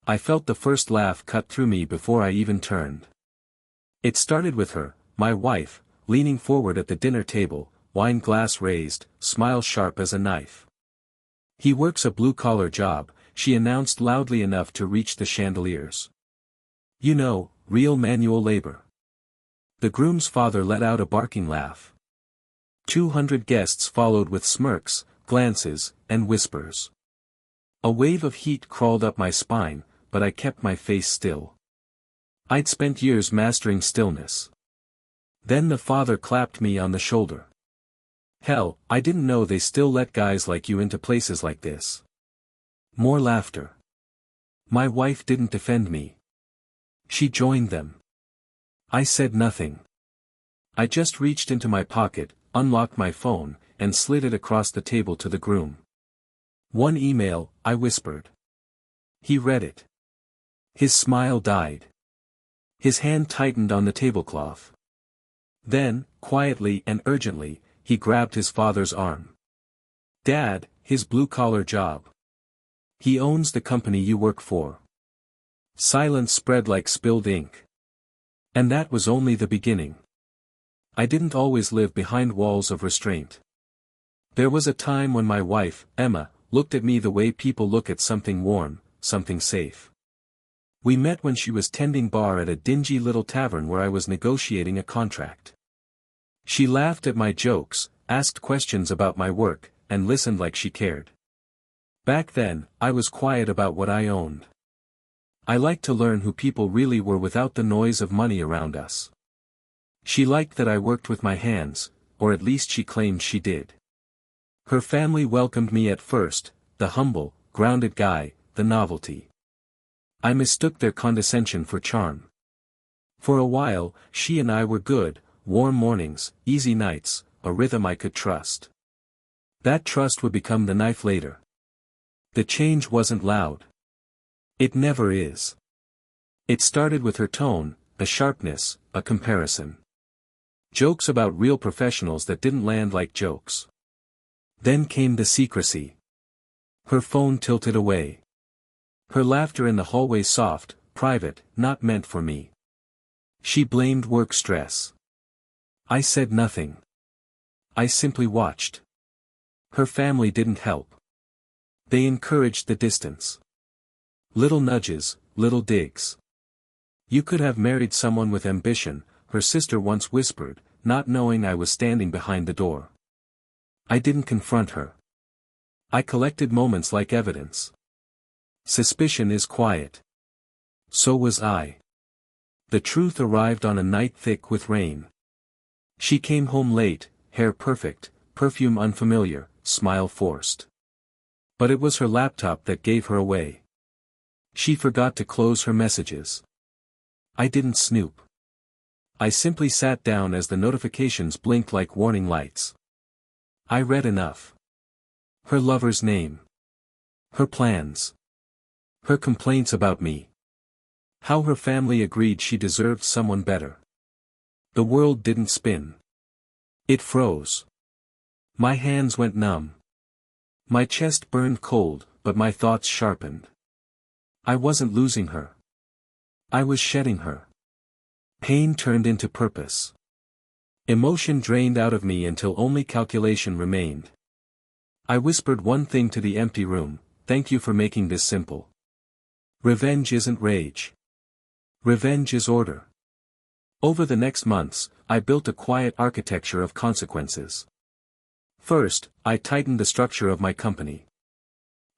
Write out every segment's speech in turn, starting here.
I felt the first laugh cut through me before I even turned. It started with her, my wife, leaning forward at the dinner table, wine glass raised, smile sharp as a knife. "He works a blue-collar job," she announced loudly enough to reach the chandeliers. "You know, real manual labor." The groom's father let out a barking laugh. 200 guests followed with smirks, glances, and whispers. A wave of heat crawled up my spine, but I kept my face still. I'd spent years mastering stillness. Then the father clapped me on the shoulder. "Hell, I didn't know they still let guys like you into places like this." More laughter. My wife didn't defend me. She joined them. I said nothing. I just reached into my pocket, unlocked my phone, and slid it across the table to the groom. "One email," I whispered. He read it. His smile died. His hand tightened on the tablecloth. Then, quietly and urgently, he grabbed his father's arm. "Dad, his blue-collar job. He owns the company you work for." Silence spread like spilled ink. And that was only the beginning. I didn't always live behind walls of restraint. There was a time when my wife, Emma, looked at me the way people look at something warm, something safe. We met when she was tending bar at a dingy little tavern where I was negotiating a contract. She laughed at my jokes, asked questions about my work, and listened like she cared. Back then, I was quiet about what I owned. I liked to learn who people really were without the noise of money around us. She liked that I worked with my hands, or at least she claimed she did. Her family welcomed me at first, the humble, grounded guy, the novelty. I mistook their condescension for charm. For a while, she and I were good, warm mornings, easy nights, a rhythm I could trust. That trust would become the knife later. The change wasn't loud. It never is. It started with her tone, a sharpness, a comparison. Jokes about real professionals that didn't land like jokes. Then came the secrecy. Her phone tilted away. Her laughter in the hallway soft, private, not meant for me. She blamed work stress. I said nothing. I simply watched. Her family didn't help. They encouraged the distance. Little nudges, little digs. "You could have married someone with ambition," her sister once whispered, not knowing I was standing behind the door. I didn't confront her. I collected moments like evidence. Suspicion is quiet. So was I. The truth arrived on a night thick with rain. She came home late, hair perfect, perfume unfamiliar, smile forced. But it was her laptop that gave her away. She forgot to close her messages. I didn't snoop. I simply sat down as the notifications blinked like warning lights. I read enough. Her lover's name. Her plans. Her complaints about me. How her family agreed she deserved someone better. The world didn't spin. It froze. My hands went numb. My chest burned cold, but my thoughts sharpened. I wasn't losing her. I was shedding her. Pain turned into purpose. Emotion drained out of me until only calculation remained. I whispered one thing to the empty room: "Thank you for making this simple." Revenge isn't rage. Revenge is order. Over the next months, I built a quiet architecture of consequences. First, I tightened the structure of my company.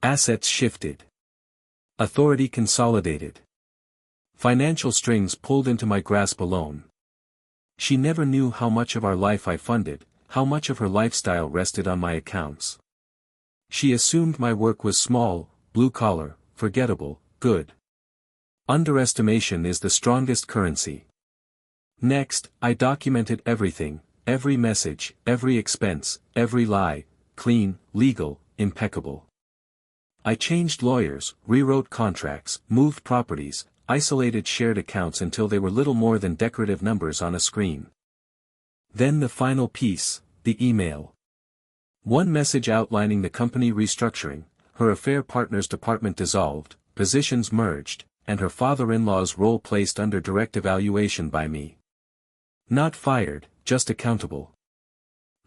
Assets shifted. Authority consolidated. Financial strings pulled into my grasp alone. She never knew how much of our life I funded, how much of her lifestyle rested on my accounts. She assumed my work was small, blue-collar, forgettable, good. Underestimation is the strongest currency. Next, I documented everything, every message, every expense, every lie, clean, legal, impeccable. I changed lawyers, rewrote contracts, moved properties, isolated shared accounts until they were little more than decorative numbers on a screen. Then the final piece, the email. One message outlining the company restructuring, her affair partner's department dissolved, positions merged, and her father-in-law's role placed under direct evaluation by me. Not fired, just accountable.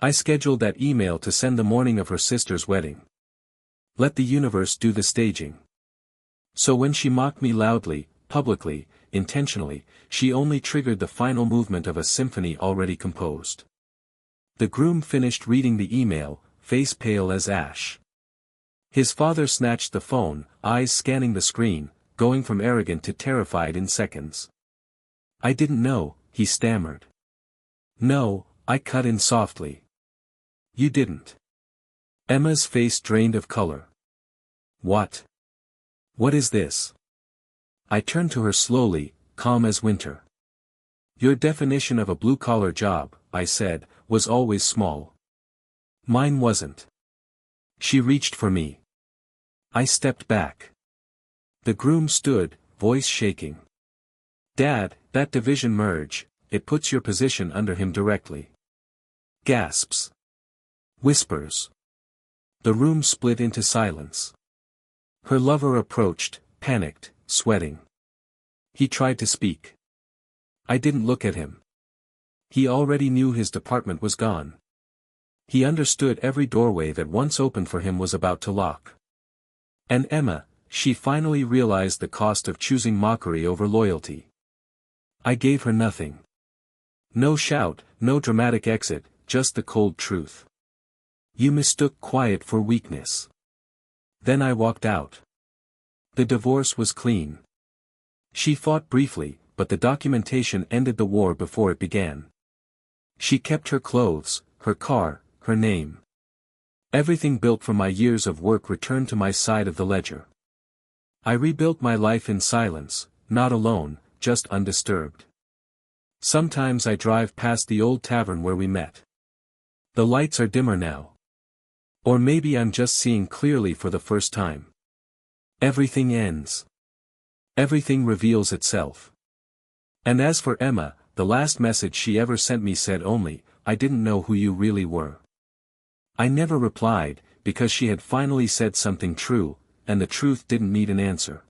I scheduled that email to send the morning of her sister's wedding. Let the universe do the staging. So when she mocked me loudly, publicly, intentionally, she only triggered the final movement of a symphony already composed. The groom finished reading the email, face pale as ash. His father snatched the phone, eyes scanning the screen, going from arrogant to terrified in seconds. "I didn't know," he stammered. "No," I cut in softly. "You didn't." Emma's face drained of color. "What? What is this?" I turned to her slowly, calm as winter. "Your definition of a blue-collar job," I said, "was always small. Mine wasn't." She reached for me. I stepped back. The groom stood, voice shaking. "Dad, that division merge, it puts your position under him directly." Gasps. Whispers. The room split into silence. Her lover approached, panicked, sweating. He tried to speak. I didn't look at him. He already knew his department was gone. He understood every doorway that once opened for him was about to lock. And Emma, she finally realized the cost of choosing mockery over loyalty. I gave her nothing. No shout, no dramatic exit, just the cold truth. "You mistook quiet for weakness." Then I walked out. The divorce was clean. She fought briefly, but the documentation ended the war before it began. She kept her clothes, her car, her name. Everything built from my years of work returned to my side of the ledger. I rebuilt my life in silence, not alone, just undisturbed. Sometimes I drive past the old tavern where we met. The lights are dimmer now. Or maybe I'm just seeing clearly for the first time. Everything ends. Everything reveals itself. And as for Emma, the last message she ever sent me said only, "I didn't know who you really were." I never replied, because she had finally said something true, and the truth didn't need an answer.